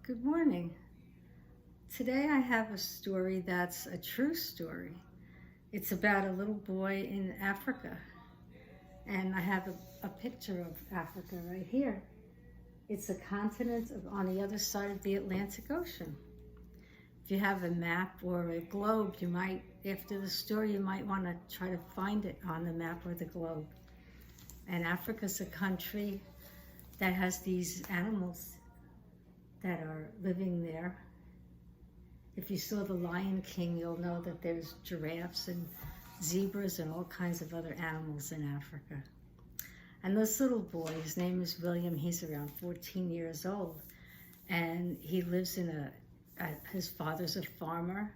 Good morning. Today I have a story that's a true story. It's about a little boy in Africa, and I have a picture of Africa right here. It's a continent on the other side of the Atlantic Ocean. If you have a map or a globe, you might, after the story, you might want to try to find it on the map or the globe. And Africa's a country that has these animals that are living there. If you saw The Lion King, you'll know that there's giraffes and zebras and all kinds of other animals in Africa. And this little boy, his name is William, he's around 14 years old, and he lives in his father's a farmer,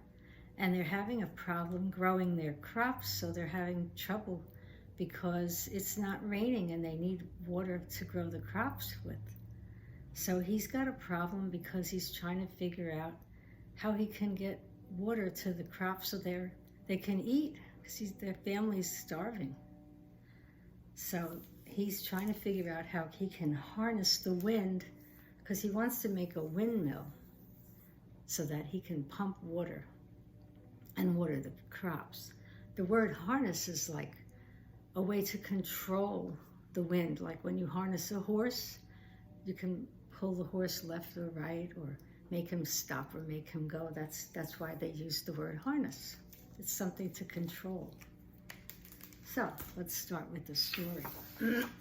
and they're having a problem growing their crops, so they're having trouble because it's not raining and they need water to grow the crops with. So he's got a problem because he's trying to figure out how he can get water to the crops so they can eat, because their family's starving. So he's trying to figure out how he can harness the wind, because he wants to make a windmill so that he can pump water and water the crops. The word harness is like a way to control the wind. Like when you harness a horse, you can pull the horse left or right, or make him stop or make him go. That's why they use the word harness. It's something to control. So let's start with the story.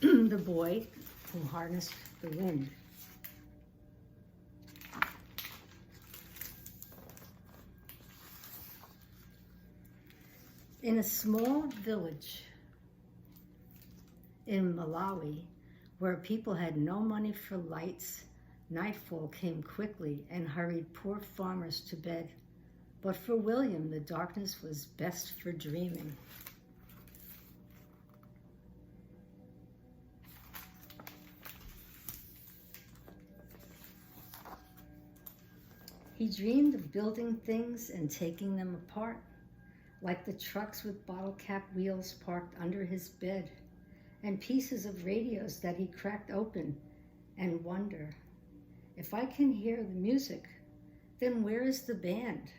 The boy who harnessed the wind. In a small village in Malawi, where people had no money for lights, nightfall came quickly and hurried poor farmers to bed. But for William, the darkness was best for dreaming. He dreamed of building things and taking them apart, like the trucks with bottle cap wheels parked under his bed, and pieces of radios that he cracked open and wonder, if I can hear the music, then where is the band?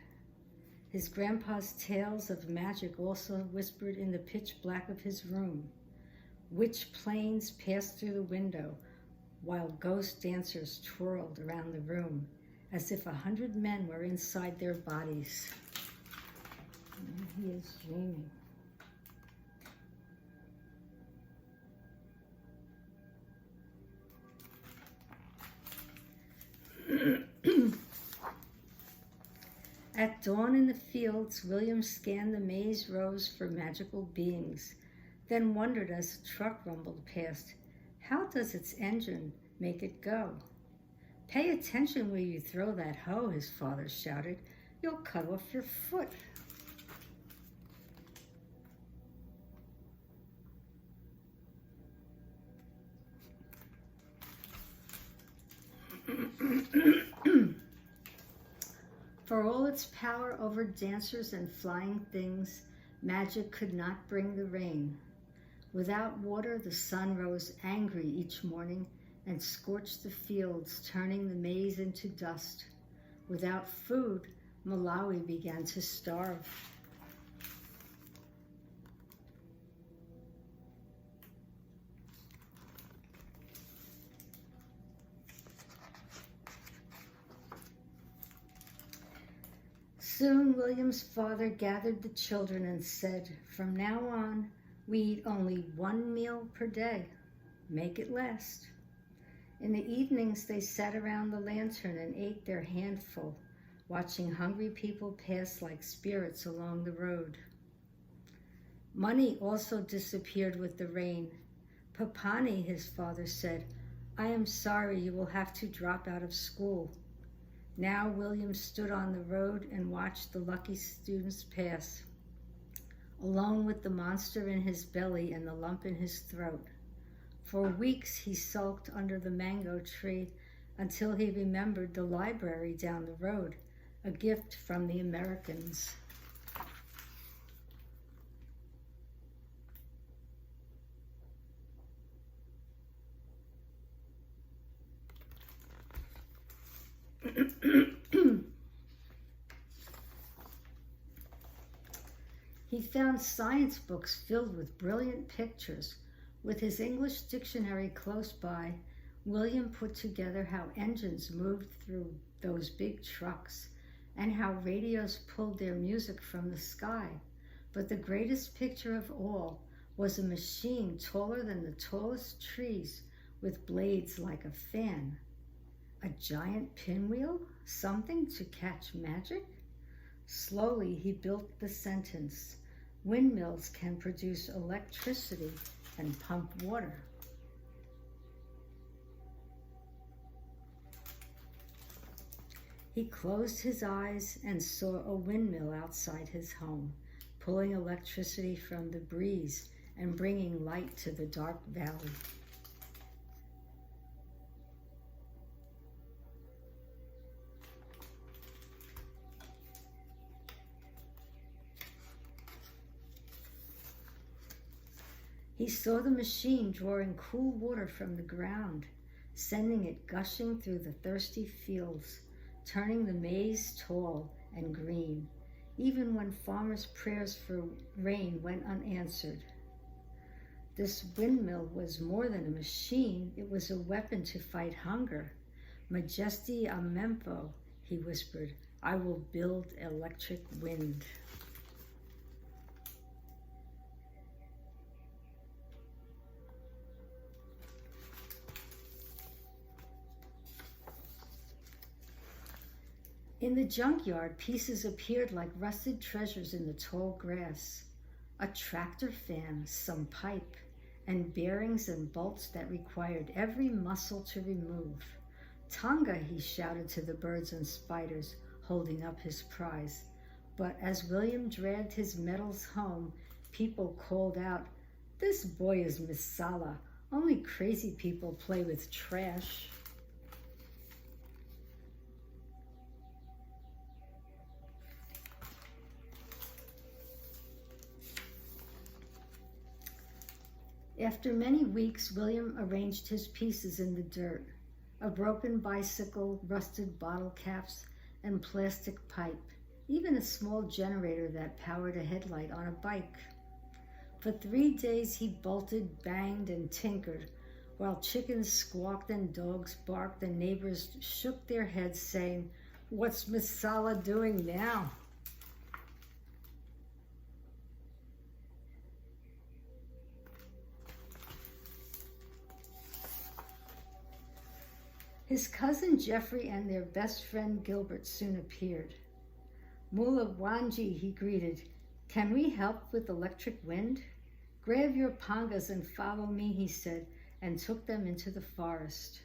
His grandpa's tales of magic also whispered in the pitch black of his room. Witch planes passed through the window, while ghost dancers twirled around the room, as if 100 men were inside their bodies. And he is dreaming. At dawn in the fields, William scanned the maze rows for magical beings, then wondered as a truck rumbled past, how does its engine make it go? Pay attention where you throw that hoe, his father shouted. You'll cut off your foot. For all its power over dancers and flying things, magic could not bring the rain. Without water, the sun rose angry each morning and scorched the fields, turning the maize into dust. Without food, Malawi began to starve. Soon William's father gathered the children and said, from now on, we eat only one meal per day. Make it last. In the evenings, they sat around the lantern and ate their handful, watching hungry people pass like spirits along the road. Money also disappeared with the rain. Papani, his father said, I am sorry you will have to drop out of school. Now William stood on the road and watched the lucky students pass, alone with the monster in his belly and the lump in his throat. For weeks he sulked under the mango tree until he remembered the library down the road, a gift from the Americans. He found science books filled with brilliant pictures. With his English dictionary close by, William put together how engines moved through those big trucks and how radios pulled their music from the sky. But the greatest picture of all was a machine taller than the tallest trees with blades like a fan. A giant pinwheel? Something to catch magic? Slowly he built the sentence, "Windmills can produce electricity and pump water." He closed his eyes and saw a windmill outside his home, pulling electricity from the breeze and bringing light to the dark valley. He saw the machine drawing cool water from the ground, sending it gushing through the thirsty fields, turning the maize tall and green, even when farmers' prayers for rain went unanswered. This windmill was more than a machine, it was a weapon to fight hunger. "Majesti amempo," he whispered, "I will build electric wind." In the junkyard, pieces appeared like rusted treasures in the tall grass. A tractor fan, some pipe, and bearings and bolts that required every muscle to remove. "Tonga," he shouted to the birds and spiders, holding up his prize. But as William dragged his metals home, people called out, "This boy is Misala. Only crazy people play with trash." After many weeks, William arranged his pieces in the dirt. A broken bicycle, rusted bottle caps, and plastic pipe. Even a small generator that powered a headlight on a bike. For 3 days he bolted, banged, and tinkered, while chickens squawked and dogs barked and neighbors shook their heads saying, "What's Misala doing now?" His cousin Jeffrey and their best friend Gilbert soon appeared. "Mula Wanji," he greeted, "can we help with electric wind?" "Grab your pangas and follow me," he said, and took them into the forest.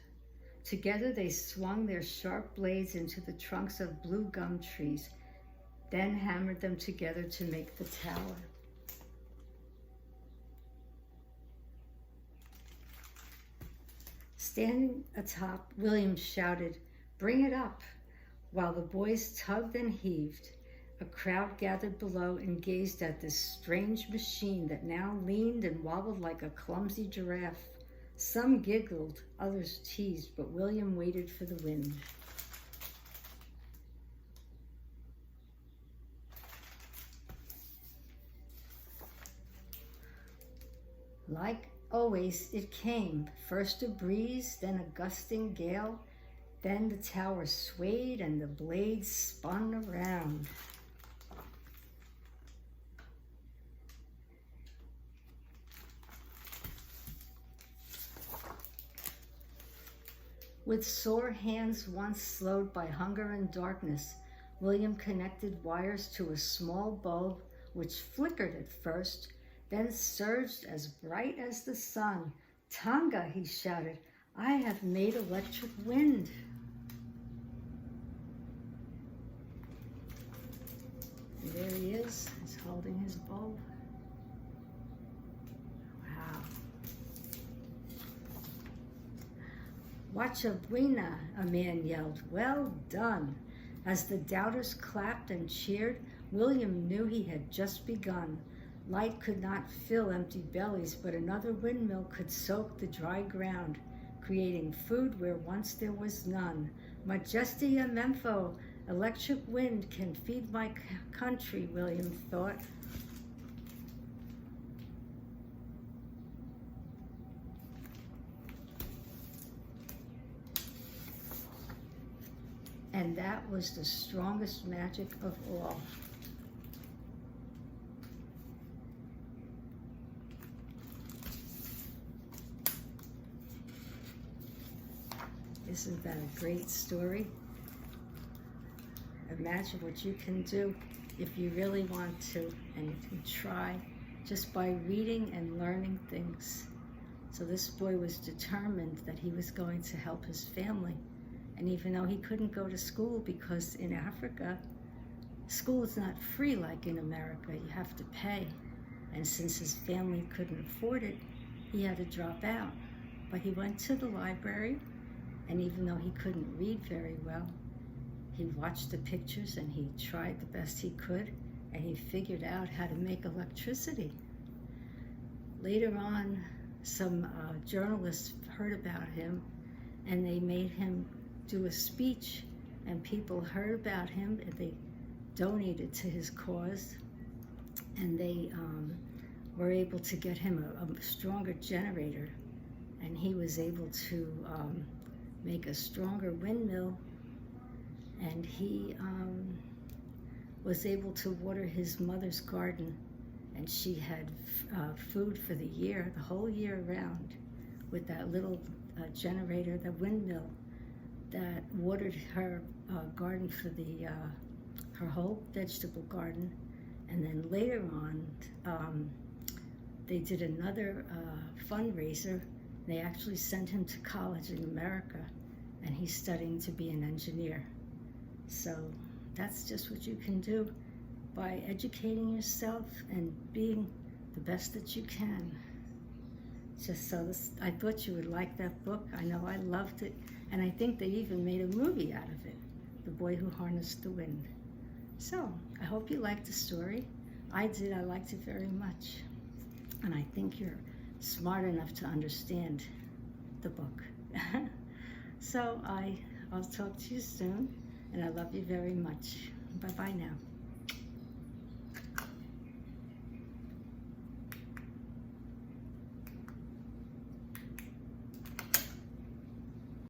Together they swung their sharp blades into the trunks of blue gum trees, then hammered them together to make the tower. Standing atop, William shouted, "Bring it up!" While the boys tugged and heaved, a crowd gathered below and gazed at this strange machine that now leaned and wobbled like a clumsy giraffe. Some giggled, others teased, but William waited for the wind. Like always, it came, first a breeze, then a gusting gale, then the tower swayed and the blades spun around. With sore hands once slowed by hunger and darkness, William connected wires to a small bulb which flickered at first, then surged as bright as the sun. "Tonga," he shouted, "I have made electric wind." And there he is, he's holding his bulb. Wow. "Wacha buena," a man yelled. "Well done." As the doubters clapped and cheered, William knew he had just begun. Light could not fill empty bellies, but another windmill could soak the dry ground, creating food where once there was none. Majestia Mempho, electric wind can feed my country, William thought. And that was the strongest magic of all. Isn't that a great story? Imagine what you can do if you really want to and you can try just by reading and learning things. So this boy was determined that he was going to help his family. And even though he couldn't go to school because in Africa, school is not free like in America, you have to pay. And since his family couldn't afford it, he had to drop out. But he went to the library, and even though he couldn't read very well, he watched the pictures and he tried the best he could, and he figured out how to make electricity. Later on, some journalists heard about him, and they made him do a speech, and people heard about him, and they donated to his cause, and they were able to get him a stronger generator, and he was able to make a stronger windmill, and he was able to water his mother's garden, and she had food for the year, the whole year round, with that little generator, the windmill, that watered her garden for her whole vegetable garden. And then later on, they did another fundraiser. They actually sent him to college in America, and he's studying to be an engineer. So that's just what you can do by educating yourself and being the best that you can. Just so I thought you would like that book. I know I loved it. And I think they even made a movie out of it, The Boy Who Harnessed the Wind. So I hope you liked the story. I did. I liked it very much. And I think you're smart enough to understand the book. So I'll talk to you soon, and I love you very much. Bye-bye now.